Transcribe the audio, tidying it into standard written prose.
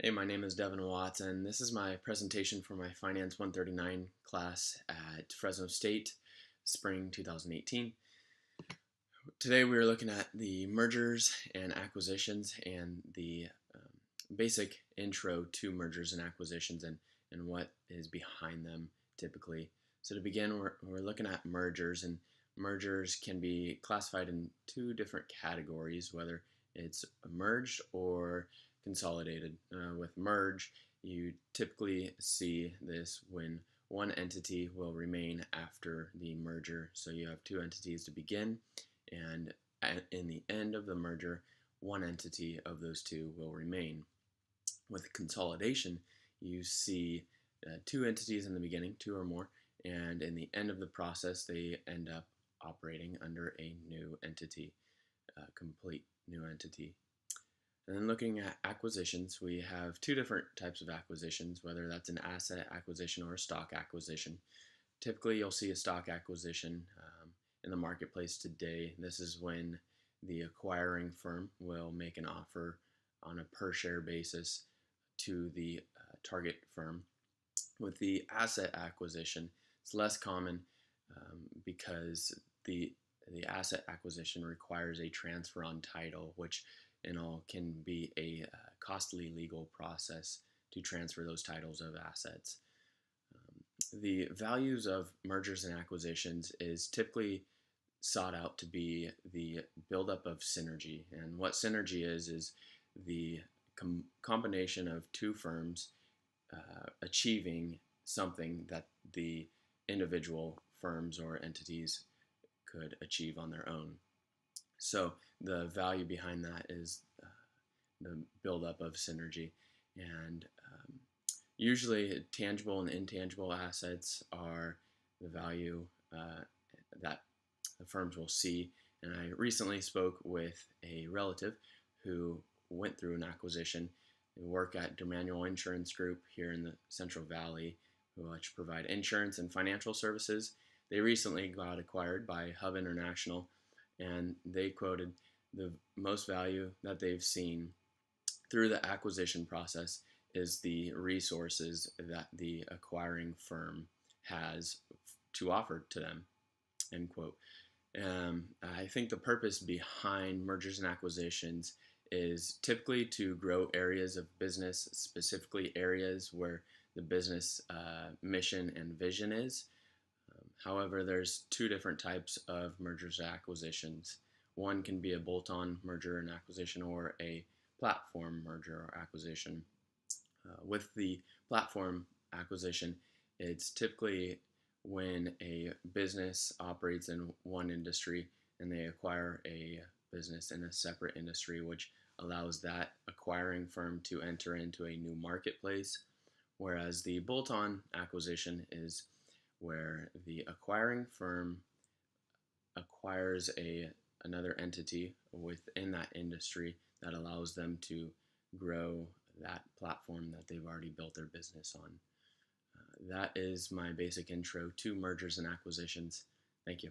Hey, my name is Devin Watts, and this is my presentation for my Finance 139 class at Fresno State, spring 2018. Today we are looking at the mergers and acquisitions and the basic intro to mergers and acquisitions and what is behind them typically. So to begin, we're looking at mergers, and mergers can be classified in two different categories, whether it's merged or consolidated. With merge, you typically see this when one entity will remain after the merger. So you have two entities to begin, and in the end of the merger, one entity of those two will remain. With consolidation, you see two entities in the beginning, two or more, and in the end of the process, they end up operating under a new entity, a complete new entity. And then looking at acquisitions, we have two different types of acquisitions, whether that's an asset acquisition or a stock acquisition. Typically, you'll see a stock acquisition in the marketplace today. This is when the acquiring firm will make an offer on a per share basis to the target firm. With the asset acquisition, it's less common because the asset acquisition requires a transfer on title, which in all can be a costly legal process to transfer those titles of assets. The values of mergers and acquisitions is typically sought out to be the buildup of synergy. And what synergy is the combination of two firms achieving something that the individual firms or entities could achieve on their own. So the value behind that is the buildup of synergy. And usually tangible and intangible assets are the value that the firms will see. And I recently spoke with a relative who went through an acquisition. They work at Dermanuel Insurance Group here in the Central Valley, which provide insurance and financial services. They recently got acquired by Hub International, and they quoted the most value that they've seen through the acquisition process is the resources that the acquiring firm has to offer to them, end quote. I think the purpose behind mergers and acquisitions is typically to grow areas of business, specifically areas where the business mission and vision is. However, there's two different types of mergers and acquisitions. One can be a bolt-on merger and acquisition or a platform merger or acquisition. With the platform acquisition, it's typically when a business operates in one industry and they acquire a business in a separate industry, which allows that acquiring firm to enter into a new marketplace. Whereas the bolt-on acquisition is where the acquiring firm acquires another entity within that industry that allows them to grow that platform that they've already built their business on. That is my basic intro to mergers and acquisitions. Thank you.